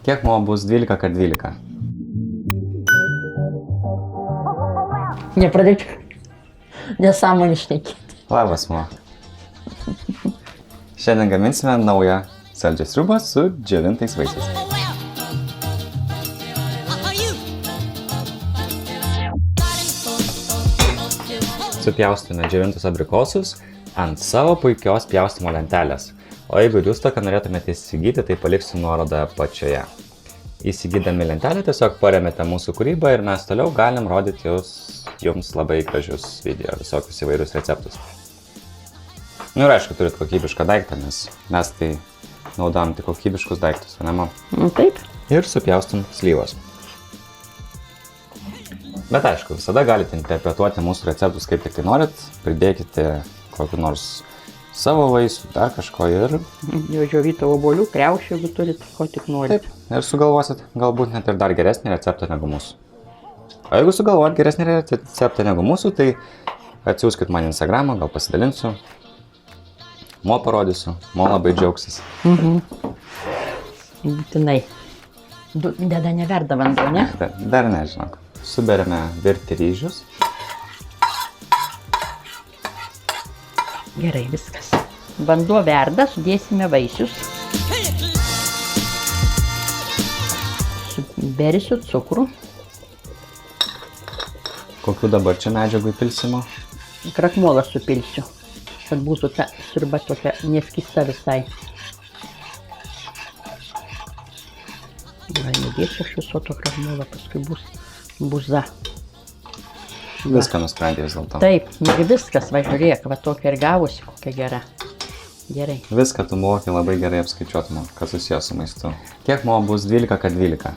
Kiek mo bus 12 kart 12? Nepradėk nesąmonį šnekėti. Labas, mo. Šiandien gaminsime naują saldžią sriubą su džiovintais vaisiais. Supjaustome džiovintus abrikosus ant savo puikios pjaustymo lentelės. O jeigu jūs tokią norėtumėte įsigyti, tai paliksiu nuorodą apačioje. Įsigydami lentelę tiesiog paremėte mūsų kūrybą ir mes toliau galim rodyti jums labai gražius video, visokius įvairius receptus. Nu ir aišku, turit kokybišką daiktą, nes mes tai naudojam tik kokybiškus daiktus, ne, mam? Taip. Ir supjaustum slyvas. Bet aišku, visada galite interpretuoti mūsų receptus kaip tik tai norit, pridėkite kokiu nors savo vaisių, dar kažko ir... Džiovytų obuolių, kriaušių, jeigu turit, ko tik norit. Taip, ir sugalvosit galbūt net ir dar geresnį receptą negu mūsų. O jeigu sugalvojat geresnį receptą negu mūsų, tai atsiųskit man Instagramą, gal pasidalinsiu. Mo parodysiu, Mo labai džiaugsis. Būtinai. Deda neverda vanduo, ne? Dar nežinok. Suberiame virti ryžius. Gerai, viskas. Vanduo verda, sudėsime vaisius. Subersiu cukrų. Kokių dabar čia medžiagų įpilsimo? Krakmolą supilsiu, kad būtų ta sriuba tokia neskista visai. Gal nedėsiu aš viso to krakmolą, paskui bus buza. Viską nusprendė vis dėlto. Taip, viskas, va žiūrėk, va tokia ir gavosi, kokia gera. Gerai. Viską tu moki labai gerai apskaičiuot, kas susijęs su maistu. Kiek mo bus 12 kart 12?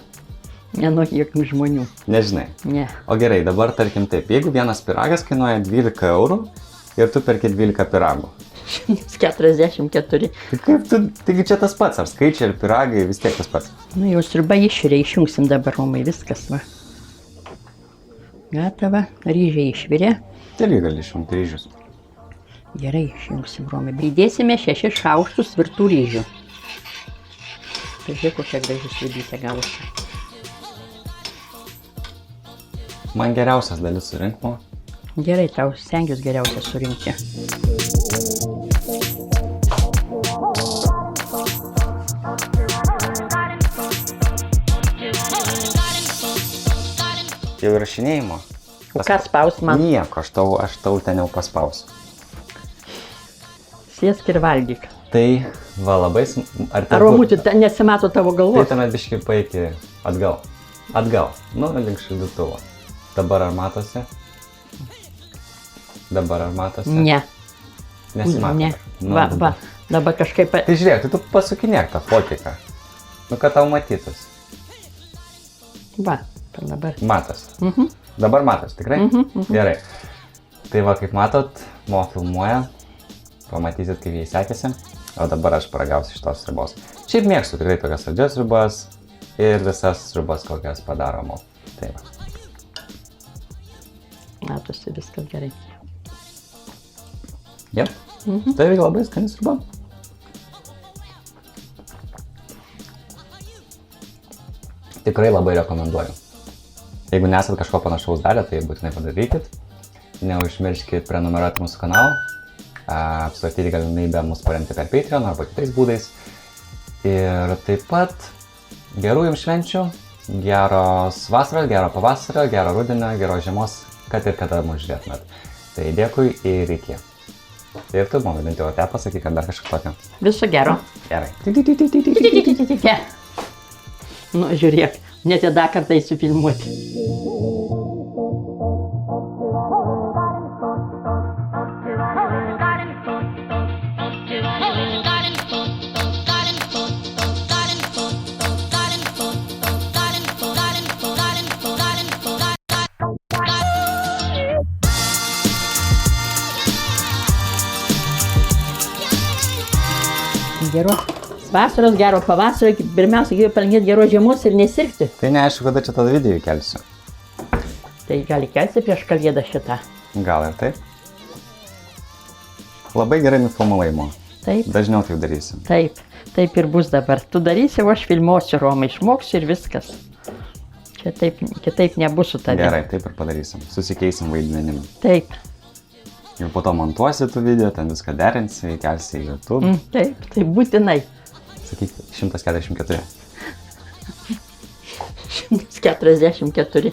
Nenuo jokių žmonių. Nežinai. Ne. O gerai, dabar tarkim taip, jeigu vienas pyragas kainuoja 12 eurų ir tu perki 12 pyragų. 44. Tai kaip tu, taigi čia tas pats, ar skaičiai ir pyragai vis tiek tas pats. Nu jau sriuba išvirė, išjungsim dabar Romai, viskas va. Gatava, ryžiai išvirė. Irgi gali išjungti ryžius. Gerai, išjungsim Romai. Pridėsime 6 šaukštus virtų ryžių. Tai žiūrėk, kokia graži sriubytė gavosi. Man geriausias dalis surinkmo. Gerai, tau stengiuos geriausia surinkti. Jau įrašinėjimo. O ką spaus man? Nieko, aš tau ten jau paspausiu. Sėsk ir valgyk. Tai va labai... Ar Romutį, nesimato tavo galvos? Tai tuomet biškai paeiti atgal. Atgal. Nu, link šildytuvo. Dabar ar matosi? Dabar ar matosi? Ne. Nesimato. Ne. Nu, Va, dabar kažkaip... Tai žiūrėk, tai tu pasukinėk tą fotiką. Nu, kad tau matytus. Va, dabar. Matos. Dabar matos, tikrai? Gerai. Tai va, kaip matot, Mo filmuoja. Pamatysit, kaip jai sekėsi. O dabar aš paragausiu šitos sriubos. Šiaip mėgstu tikrai tokias saldžias sriubas ir visas sriubas, kokias padaro Mo. Tai va. Matosi viskas gerai. Jep. Tai labai skani sriuba. Tikrai labai rekomenduoju. Jeigu nesat kažko panašaus darę, tai būtinai padarykit. Neužmirškit prenumeruoti mūsų kanalą. Apsvarstyti galimybę mus paremti per Patreon arba kitais būdais. Ir taip pat gerų jums švenčių, geros vasaros, gero pavasario, gero rudenio, geros žiemos, kad ir kada mus žiūrėtumėt. Tai dėkui ir iki. Ir tu, man bent jau te pasakyk, kad dar kažką tokio. Viso gero. Gerai. Nu, žiūrėk, net ir dar kartą įsifilmuoti. Geros vasaros, gero pavasario, pirmiausia, reikia palinkėti geros žiemos ir nesirgti. Tai neaišku, kada čia tada video kelsiu. Tai gali kelsi prieš kalėdą šitą. Gal ir taip. Labai gerai nufilmavai, Mo. Taip. Dažniau taip darysim. Taip. Taip ir bus dabar. Tu darysi, o aš filmuosiu, Romai, išmoksiu ir viskas. Čia taip, kitaip nebus su tavimi. Gerai, taip ir padarysim. Susikeisim vaidmenim. Taip, Ir po to montuosi tų video, ten viską derinsi, įkelsi į YouTube. taip, tai būtinai. Sakyk, 144. 144.